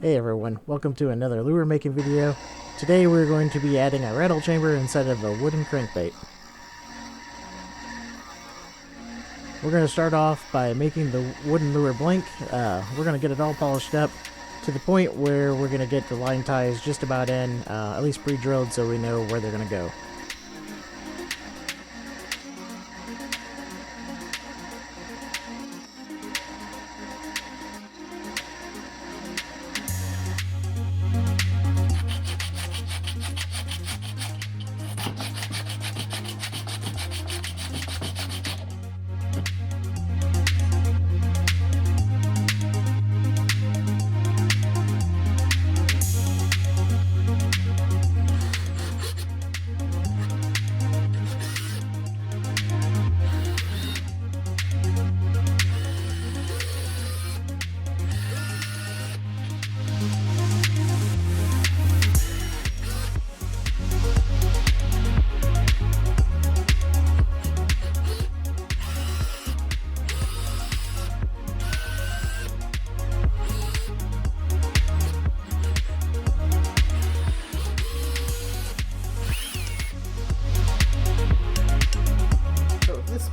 Hey everyone, welcome to another lure making video. Today we're going to be adding a rattle chamber instead of a wooden crankbait. We're going to start off by making the wooden lure blank. We're going to get it all polished up to the point where we're going to get the line ties just about in, at least pre-drilled so we know where they're going to go.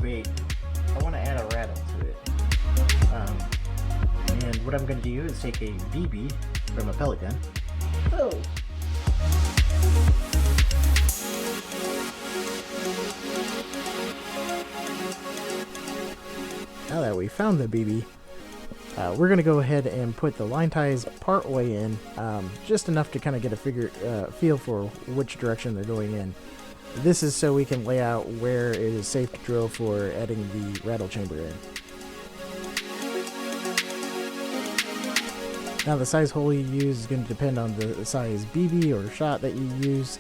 I want to add a rattle to it. And what I'm going to do is take a BB from a pellet gun. Oh! Now that we found the BB, we're going to go ahead and put the line ties part way in, just enough to kind of get a feel for which direction they're going in. This is so we can lay out where it is safe to drill for adding the rattle chamber in. Now the size hole you use is going to depend on the size BB or shot that you use.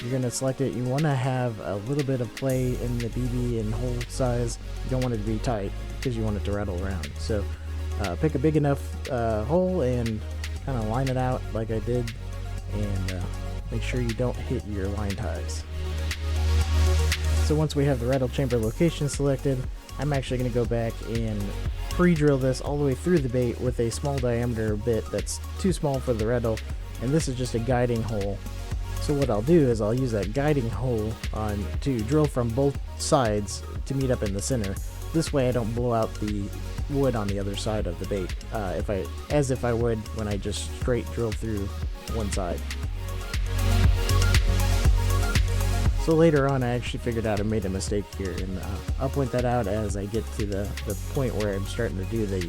You're going to select it. You want to have a little bit of play in the BB and hole size. You don't want it to be tight because you want it to rattle around. So pick a big enough hole and kind of line it out like I did, and make sure you don't hit your line ties. So once we have the rattle chamber location selected, I'm actually going to go back and pre-drill this all the way through the bait with a small diameter bit that's too small for the rattle, and this is just a guiding hole. So what I'll do is I'll use that guiding hole to drill from both sides to meet up in the center. This way I don't blow out the wood on the other side of the bait, as if I would when I just straight drill through one side. So later on I actually figured out I made a mistake here, and I'll point that out as I get to the point where I'm starting to do the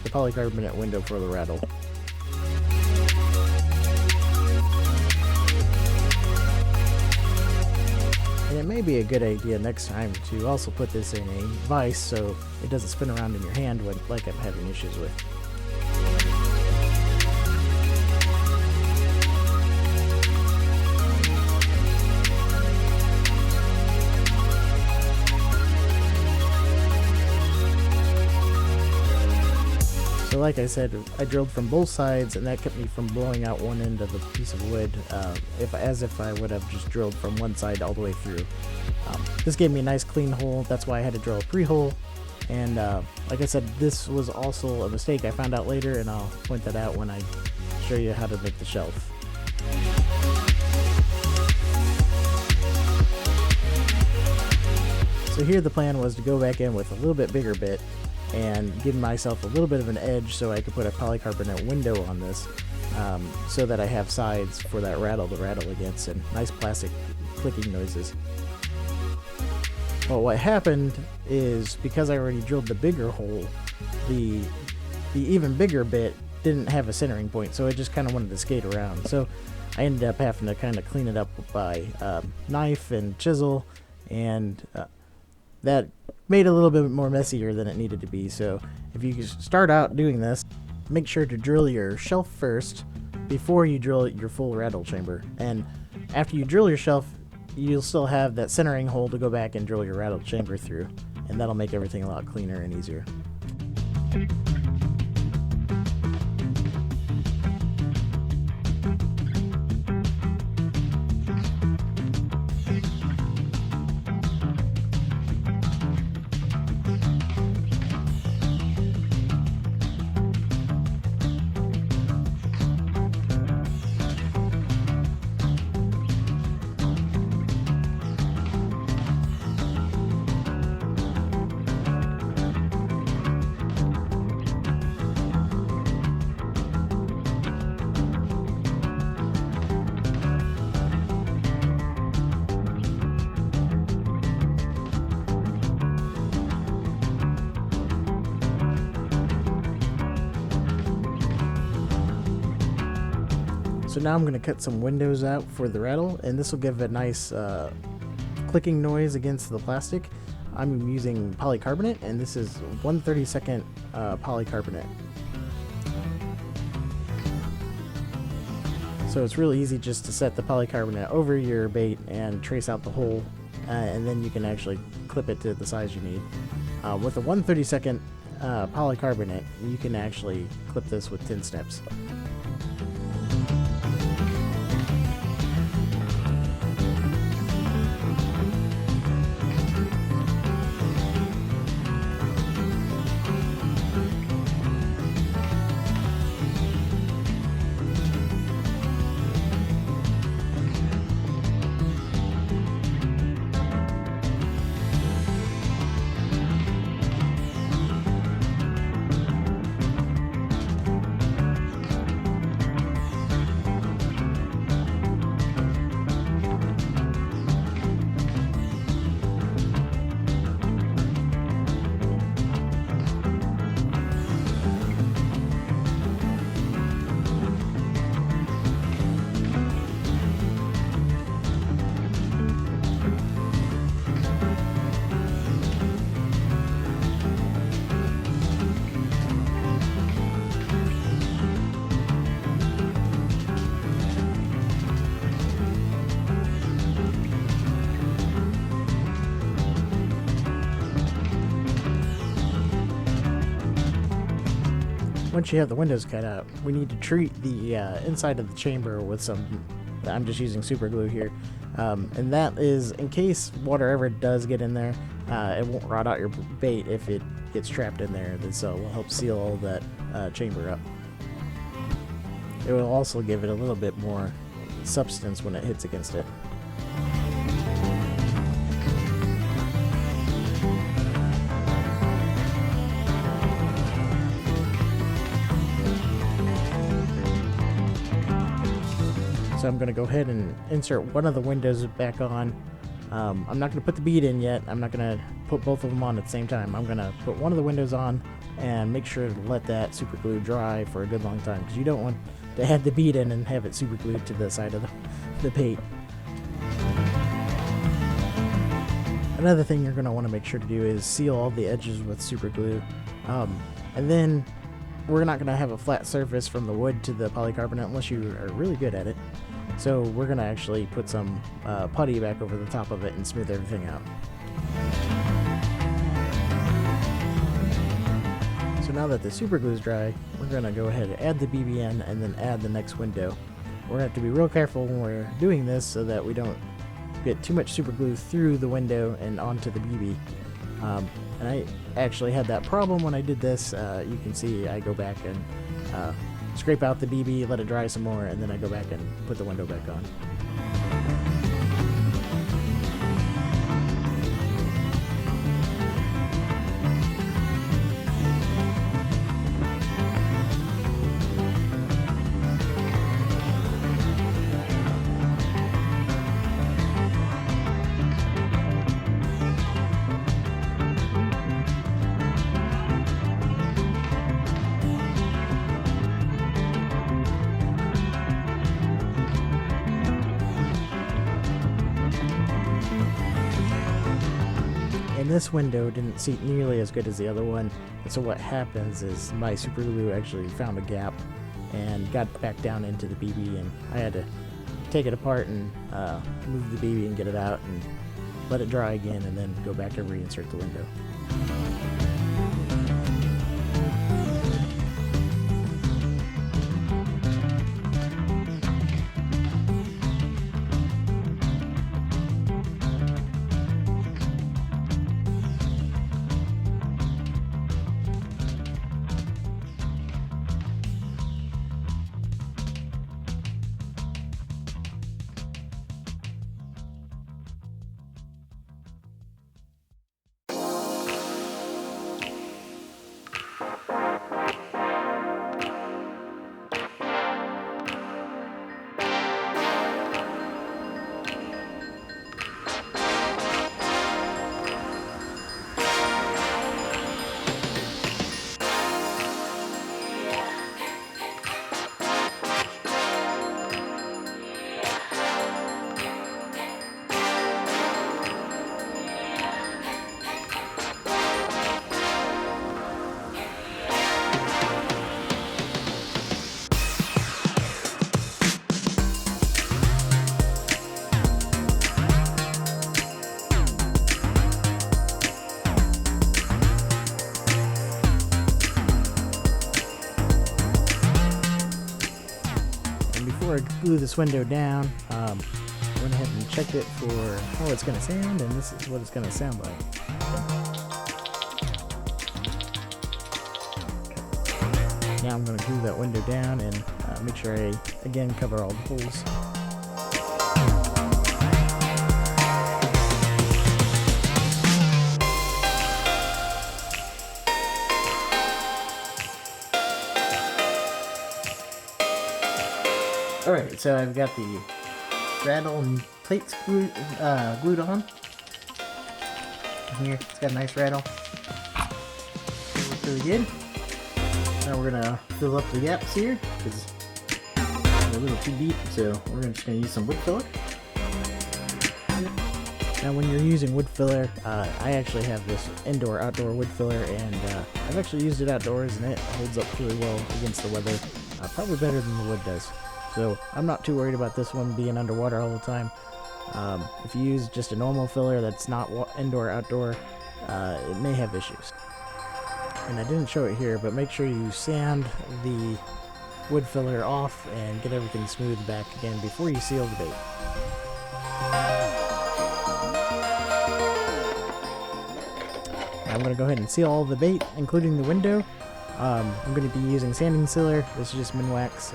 polycarbonate window for the rattle. And it may be a good idea next time to also put this in a vise so it doesn't spin around in your hand like I'm having issues with. So like I said, I drilled from both sides, and that kept me from blowing out one end of the piece of wood, as if I would have just drilled from one side all the way through. This gave me a nice clean hole. That's why I had to drill a pre-hole. And like I said, this was also a mistake I found out later, and I'll point that out when I show you how to make the shelf. So here the plan was to go back in with a little bit bigger bit and give myself a little bit of an edge so I could put a polycarbonate window on this, so that I have sides for that rattle to rattle against and nice plastic clicking noises. Well, what happened is, because I already drilled the bigger hole, the even bigger bit didn't have a centering point, so it just kind of wanted to skate around. So I ended up having to kind of clean it up by knife and chisel, and that made it a little bit more messier than it needed to be. So if you start out doing this, make sure to drill your shelf first before you drill your full rattle chamber. And after you drill your shelf, you'll still have that centering hole to go back and drill your rattle chamber through, and that'll make everything a lot cleaner and easier. So now I'm going to cut some windows out for the rattle, and this will give a nice clicking noise against the plastic. I'm using polycarbonate, and this is 1/32 polycarbonate. So it's really easy just to set the polycarbonate over your bait and trace out the hole, and then you can actually clip it to the size you need. With a 1/32 polycarbonate, you can actually clip this with 10 snips. Once you have the windows cut out, we need to treat the inside of the chamber with some, I'm just using super glue here, and that is in case water ever does get in there, it won't rot out your bait if it gets trapped in there. This will help seal all that chamber up. It will also give it a little bit more substance when it hits against it. So I'm going to go ahead and insert one of the windows back on. I'm not going to put the bead in yet. I'm not going to put both of them on at the same time. I'm going to put one of the windows on and make sure to let that super glue dry for a good long time, because you don't want to add the bead in and have it super glued to the side of the bait. Another thing you're going to want to make sure to do is seal all the edges with super glue. And then we're not going to have a flat surface from the wood to the polycarbonate unless you are really good at it. So we're going to actually put some putty back over the top of it and smooth everything out. So now that the super glue is dry, we're going to go ahead and add the BB in and then add the next window. We're going to have to be real careful when we're doing this so that we don't get too much super glue through the window and onto the BB. And I actually had that problem when I did this. You can see I go back and scrape out the BB, let it dry some more, and then I go back and put the window back on. And this window didn't seat nearly as good as the other one, and so what happens is my super glue actually found a gap and got back down into the BB, and I had to take it apart and move the BB and get it out and let it dry again, and then go back and reinsert the window. I glue this window down, went ahead and checked it for how it's going to sound, and this is what it's going to sound like. Now I'm going to glue that window down and make sure I, again, cover all the holes. Alright, so I've got the rattle and plates glued on. Here, it's got a nice rattle. It looks really good. Now we're gonna fill up the gaps here because they're a little too deep, so we're just gonna use some wood filler. Now, when you're using wood filler, I actually have this indoor-outdoor wood filler, and I've actually used it outdoors, and it holds up really well against the weather, probably better than the wood does. So I'm not too worried about this one being underwater all the time. If you use just a normal filler that's not indoor-outdoor, it may have issues. And I didn't show it here, but make sure you sand the wood filler off and get everything smoothed back again before you seal the bait. I'm going to go ahead and seal all the bait, including the window. I'm going to be using sanding sealer. This is just Minwax.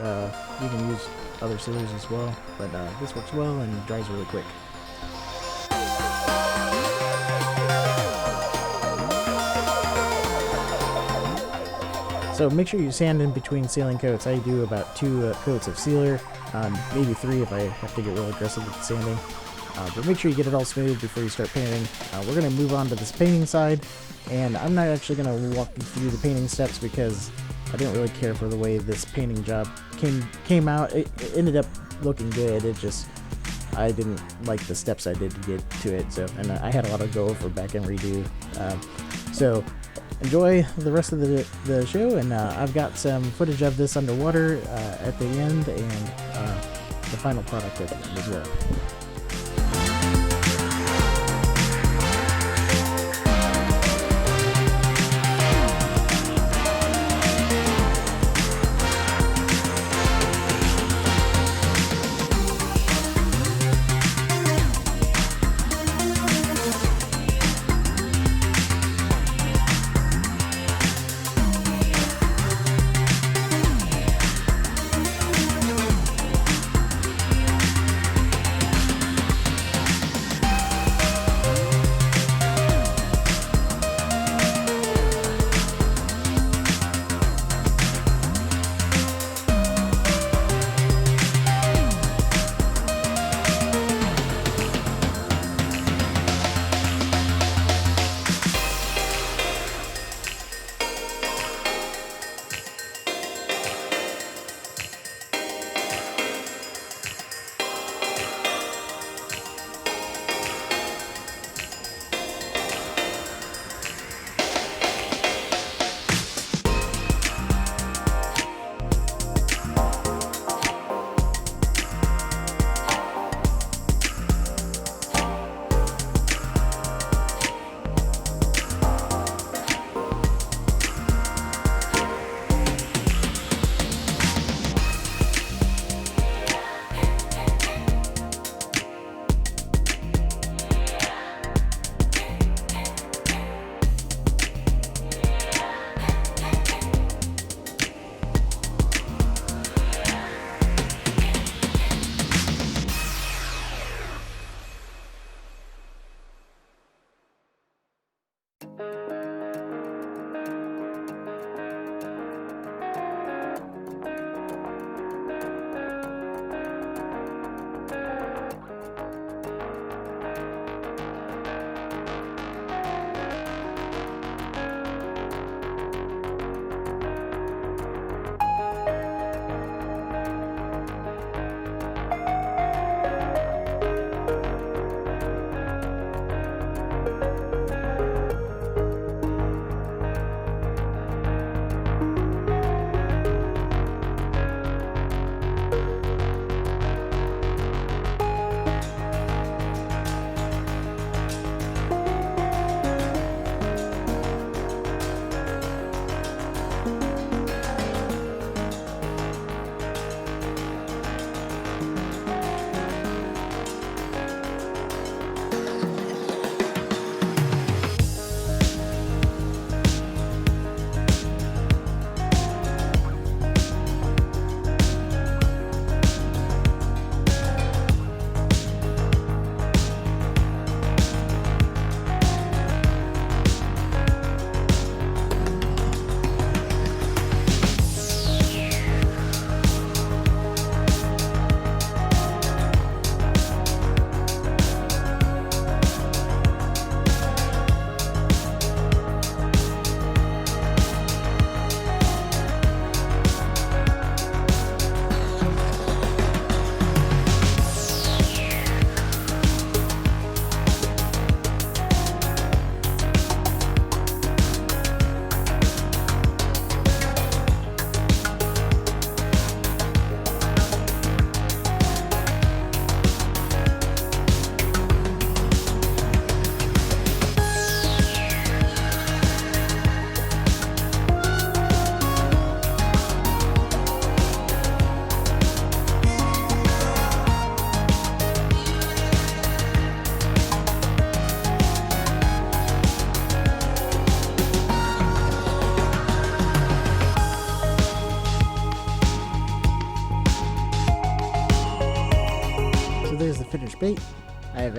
You can use other sealers as well, but this works well and dries really quick. So make sure you sand in between sealing coats. I do about 2 coats of sealer, maybe 3 if I have to get real aggressive with the sanding. But make sure you get it all smooth before you start painting. We're going to move on to this painting side, and I'm not actually going to walk you through the painting steps because I didn't really care for the way this painting job came out. It ended up looking good. It just, I didn't like the steps I did to get to it. So, and I had a lot of go over, back and redo. So enjoy the rest of the show, and I've got some footage of this underwater at the end, and the final product at the end as well.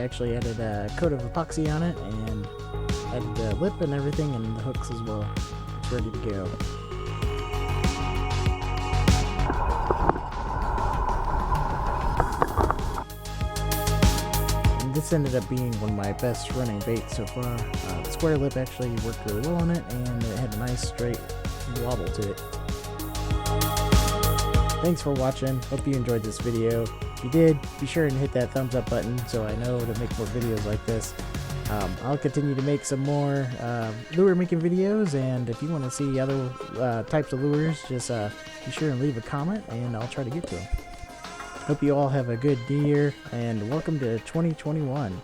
actually added a coat of epoxy on it and added the lip and everything and the hooks as well. It's ready to go. And this ended up being one of my best running baits so far. The square lip actually worked really well on it, and it had a nice straight wobble to it. Thanks for watching. Hope you enjoyed this video. If you did, be sure and hit that thumbs up button so I know to make more videos like this. I'll continue to make some more lure making videos, and if you want to see other types of lures, just be sure and leave a comment and I'll try to get to them. Hope you all have a good year, and welcome to 2021.